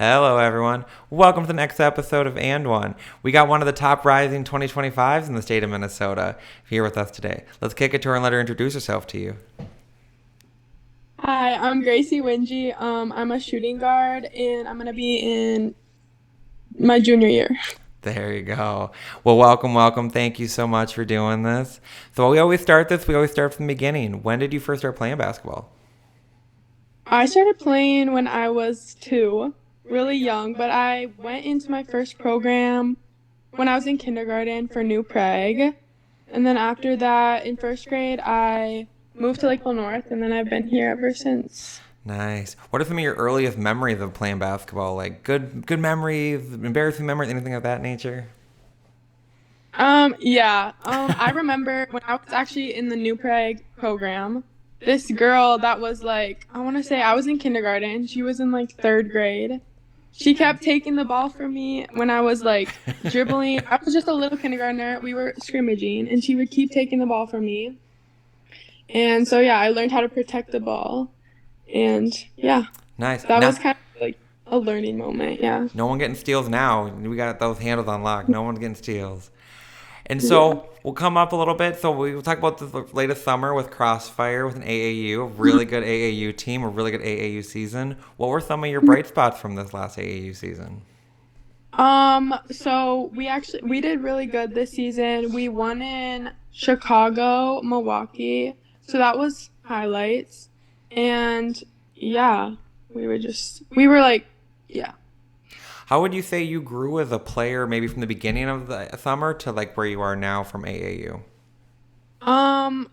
Hello, everyone. Welcome to the next episode of And One. We got one of the top rising 2025s in the state of Minnesota here with us today. Let's kick it to her and let her introduce herself to you. Hi, I'm Gracie Winge. I'm a shooting guard, and I'm gonna be in my junior year. There you go. Well, welcome. Thank you so much for doing this. So we always start from the beginning. When did you first start playing basketball? I started playing when I was 2, really young, but I went into my first program when I was in kindergarten for New Prague, and then after that, in first grade, I moved to Lakeville North, and then I've been here ever since. Nice. What are some of your earliest memories of playing basketball? Like good memories, embarrassing memories, anything of that nature? Yeah. I remember when I was actually in the New Prague program, this girl that was like, I want to say I was in kindergarten. She was in like third grade. She kept taking the ball from me when I was like dribbling. I was just a little kindergartner. We were scrimmaging, and she would keep taking the ball from me. And so, yeah, I learned how to protect the ball. And yeah, Nice. that was Now, kind of like a learning moment. Yeah. no one getting steals now. We got those handles unlocked. No one's getting steals. And Yeah. so we'll come up a little bit. So we'll talk about the latest summer with Crossfire, with an AAU, a really good AAU team, a really good AAU season. What were some of your bright spots from this last AAU season? So we did really good this season. We won in Chicago, Milwaukee. So that was highlights. And yeah, we were like, yeah. How would you say you grew as a player, maybe from the beginning of the summer to like where you are now from AAU?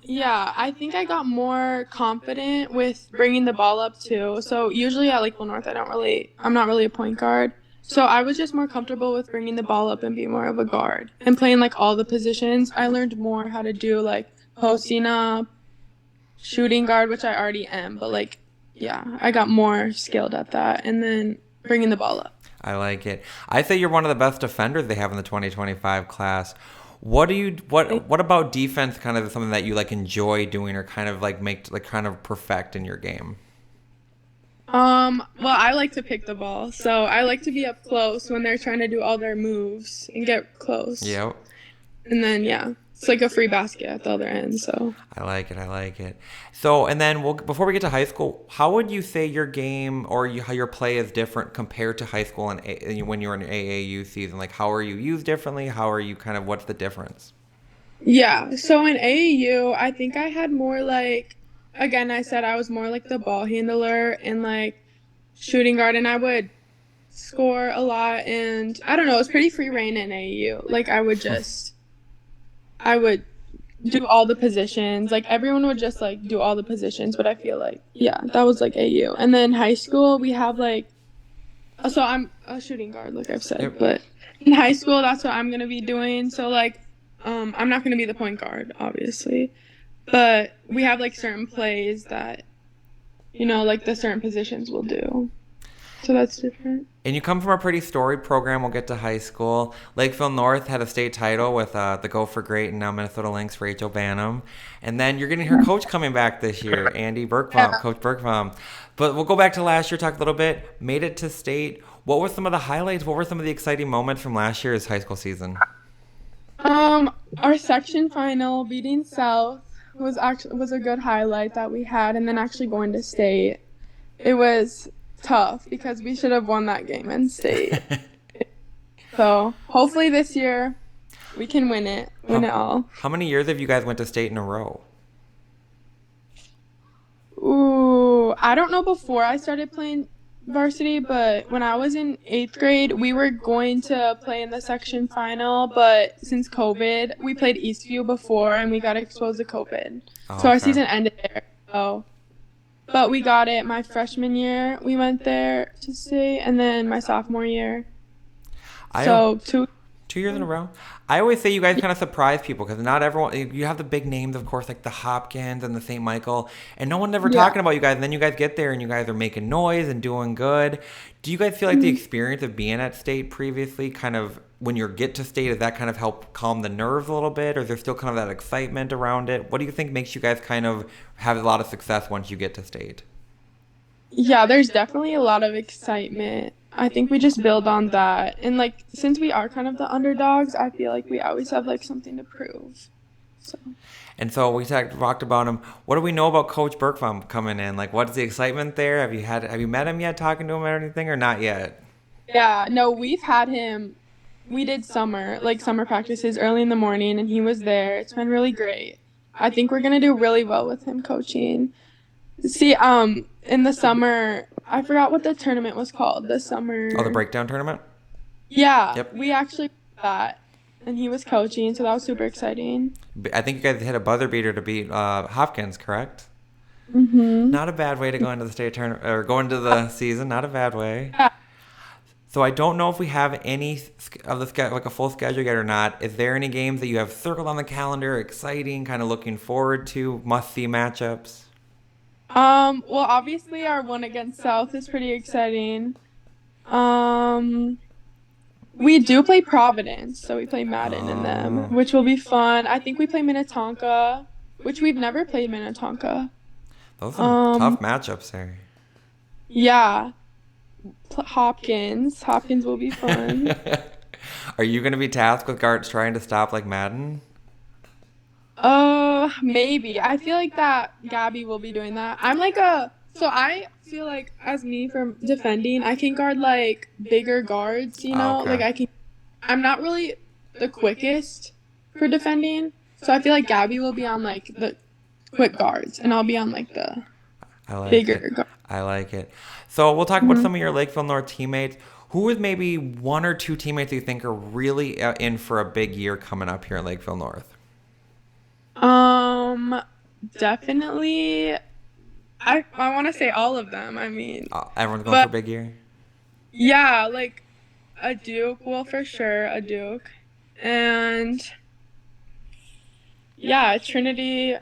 Yeah, I think I got more confident with bringing the ball up too. So usually at Lakeville North, I'm not really a point guard. So I was just more comfortable with bringing the ball up and being more of a guard and playing like all the positions. I learned more how to do like posting up, shooting guard, which I already am, but like, yeah, I got more skilled at that and then bringing the ball up. I like it. I say you're one of the best defenders they have in the 2025 class. What about defense kind of something that you like enjoy doing or kind of like make like kind of perfect in your game? Well, I like to pick the ball, so I like to be up close when they're trying to do all their moves and get close. Yep. And then, yeah, it's like a free basket at the other end, so. I like it. So, and then before we get to high school, how would you say your game or how your play is different compared to high school and when you were in your AAU season? Like, how are you used differently? How are you kind of, what's the difference? Yeah, so in AAU, I think I had more like, again, I said I was more like the ball handler and like shooting guard, and I would score a lot, and I don't know, it was pretty free reign in AAU. Like, I would do all the positions. Like everyone would just like do all the positions, but I feel like yeah, that was like AU. And then high school we have like so I'm a shooting guard like I've said, Yep. but in high school that's what I'm going to be doing. So like I'm not going to be the point guard obviously, but we have like certain plays that like the certain positions will do. So that's different. And you come from a pretty storied program. We'll get to high school. Lakeville North had a state title with the Go for Great and now Minnesota Lynx Rachel Bannum. And then you're getting her coach coming back this year, Andy Bergbaum, Yeah. Coach Bergbaum. But we'll go back to last year, talk a little bit. Made it to state. What were some of the highlights? What were some of the exciting moments from last year's high school season? Our section final beating South was a good highlight that we had, and then actually going to state. It was tough because we should have won that game in state. So hopefully this year we can win it how, all. how many years have you guys went to state in a row? Ooh, I don't know before I started playing varsity, but when I was in 8th grade, we were going to play in the section final, but since COVID, we played Eastview before and we got exposed to COVID. Oh, So our okay. season ended there. So, but we got it my freshman year. We went there to stay, and then my sophomore year. I So 2. 2 years in a row. I always say you guys kind of surprise people because not everyone. You have the big names, of course, like the Hopkins and the St. Michael, and no one ever Yeah. talking about you guys. And then you guys get there and you guys are making noise and doing good. Do you guys feel like the experience of being at state previously, kind of when you get to state, does that kind of help calm the nerves a little bit, or is there still kind of that excitement around it? What do you think makes you guys kind of have a lot of success once you get to state? Yeah, there's definitely a lot of excitement. I think we just build on that. And like since we are kind of the underdogs, I feel like we always have like something to prove. So And so we talked about him. What do we know about Coach Bergbaum coming in? Like, what's the excitement there? Have you met him yet, talking to him or anything, or not yet? yeah, no, we've had him. We did summer practices early in the morning, and he was there. It's been really great. I think we're gonna do really well with him coaching. See, in the summer, I forgot what the tournament was called. The Oh, the summer. breakdown tournament? Yeah, Yep. we actually did that, and he was coaching, so that was super exciting. I think you guys hit a buzzer beater to beat Hopkins, correct? Mhm. Not a bad way to go into the state tournament or go into the season. Not a bad way. Yeah. So I don't know if we have any of the like a full schedule yet or not. Is there any games that you have circled on the calendar, exciting, kind of looking forward to, must-see matchups? Well, obviously our one against South is pretty exciting. Um, we do play Providence, so we play Madden in them, which will be fun. I think we play Minnetonka, which we've never played Minnetonka. Those are some tough Um, matchups there. yeah, Hopkins. Hopkins will be fun. Are you going to be tasked with guards trying to stop like Madden? Maybe. I feel like that Gabby will be doing that. So I feel like as me from defending, I can guard like bigger guards, Oh, like okay. I'm not really the quickest for defending. So I feel like Gabby will be on like the quick guards and I'll be on like the I like bigger it. guards. I like it. So we'll talk about Mhm. some of your Lakeville North teammates. Who is maybe one or two teammates that you think are really in for a big year coming up here in Lakeville North? Um, Definitely I want to say all of them. I mean, Everyone's going for a but big year? yeah, like a Duke, well for sure, a Duke. And yeah, Trinity,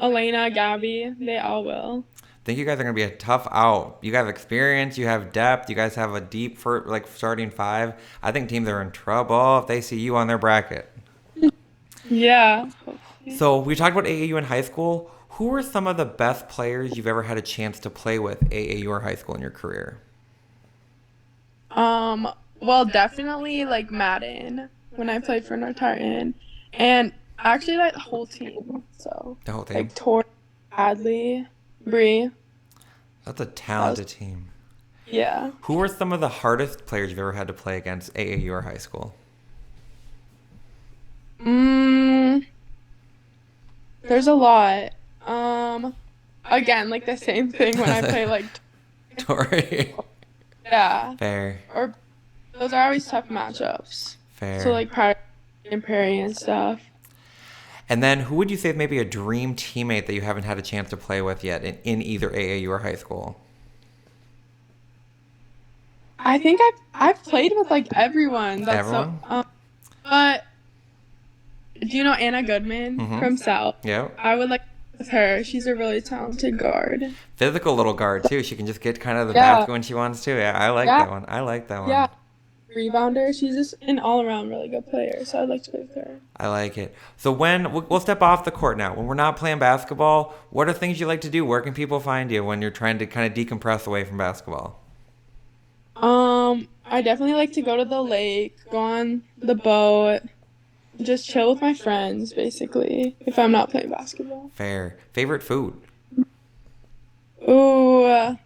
Elena, Gabby, they all will. I think you guys are going to be a tough out. You guys have experience, you have depth, you guys have a deep starting five. I think teams are in trouble if they see you on their bracket. Yeah. So we talked about AAU in high school. Who are some of the best players you've ever had a chance to play with AAU or high school in your career? Um, well, definitely like Madden when I played for North Tartan, and actually that whole team. So The whole team. like Tori, Adley, Bree. That's a That was talented team. yeah. Who are some of the hardest players you've ever had to play against AAU or high school? Mm, there's a lot. Again, like the same thing when I play like Tori. yeah, Fair. or those are always tough matchups. Fair. So like Prairie and Prairie and stuff. And then who would you say is maybe a dream teammate that you haven't had a chance to play with yet in either AAU or high school? I think I've played with like everyone. That's Everyone? so. But do you know Anna Goodman Mhm. from South? Yeah. I would like with her. She's a really talented guard. Physical little guard too. She can just get kind of the Yeah. basket when she wants to. Yeah, I like Yeah. that one. I like that one. Yeah. Rebounder. She's just an all-around really good player. So I'd like to play with her. I like it. So when we'll step off the court now, when we're not playing basketball, what are things you like to do? Where can people find you when you're trying to kind of decompress away from basketball? I definitely like to go to the lake, go on the boat, just chill with my friends, basically, if I'm not playing basketball. Fair. Favorite food? Ooh,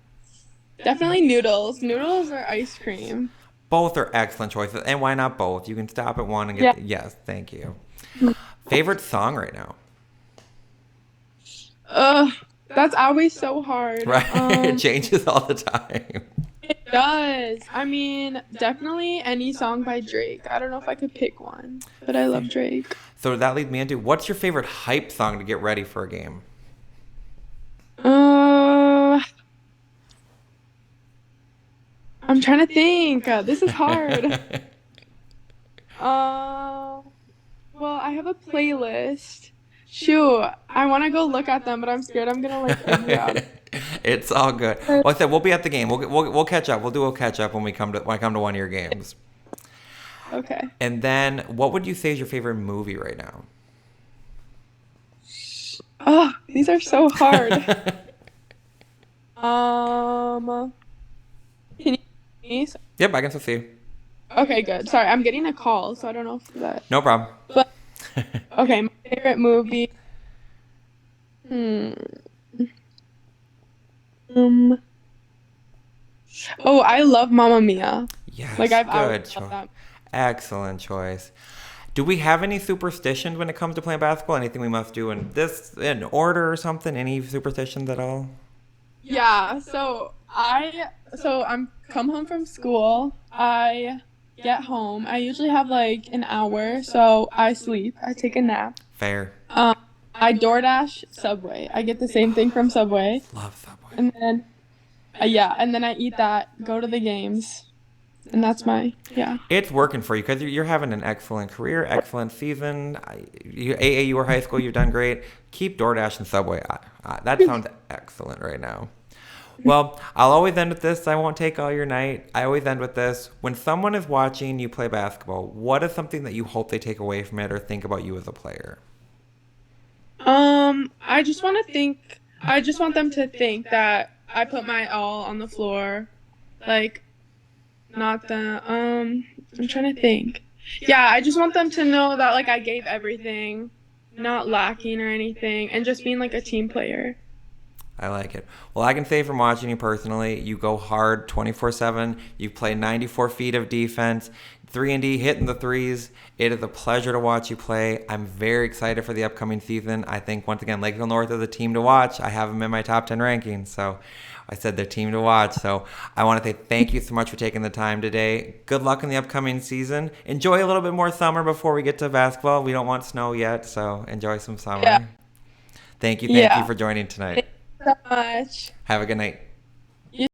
definitely noodles. Noodles or ice cream. Both are excellent choices. And why not both? You can stop at one and get. Yeah. Yes, thank you. Favorite song right now? That's always so hard. Right. It changes all the time. It does. I mean, definitely any song by Drake. I don't know if I could pick one, but I love Drake. So that leads me into what's your favorite hype song to get ready for a game? I'm trying to think. This is hard. Well, I have a playlist. Shoot, I want to go look at them, but I'm scared I'm gonna like figure out. It's all good. Well, I said we'll be at the game. We'll catch up. We'll do a catch up when I come to one of your games. Okay. And then, what would you say is your favorite movie right now? Oh, these are so hard. Can you me? Yep, I can still see you. Okay, good. Sorry, I'm getting a call, so I don't know if that. No problem. But okay, my favorite movie. Hmm. Um. Oh, I love Mamma Mia. Yes, Like I've good always choice. loved that. Excellent choice. Do we have any superstitions when it comes to playing basketball? Anything we must do in order or something? Any superstitions at all? Yeah. I'm come home from school. I get home. I usually have like an hour, so I sleep. I take a nap. Fair. Um, I DoorDash Subway. I get the same thing from Subway, Love Subway. and then yeah, and then I eat that. Go to the games, and that's my yeah. It's working for you because you're having an excellent career, excellent season. AAU or high school, you've done great. Keep DoorDash and Subway. That sounds excellent right now. Well, I'll always end with this. I won't take all your night. I always end with this. When someone is watching you play basketball, what is something that you hope they take away from it or think about you as a player? I just want to think. I just want them to think that I put my all on the floor, like not the I'm trying to think. Yeah, I just want them to know that like I gave everything, not lacking or anything, and just being like a team player. I like it. Well, I can say from watching you personally, you go hard 24/7. You play 94 feet of defense, 3-and-D, hitting the threes. It is a pleasure to watch you play. I'm very excited for the upcoming season. I think, once again, Lakeville North is a team to watch. I have them in my top 10 rankings, so I said they're team to watch. So I want to say thank you so much for taking the time today. Good luck in the upcoming season. Enjoy a little bit more summer before we get to basketball. We don't want snow yet, so enjoy some summer. Yeah. Thank you Yeah. for joining tonight. Thank you so much. Have a good night.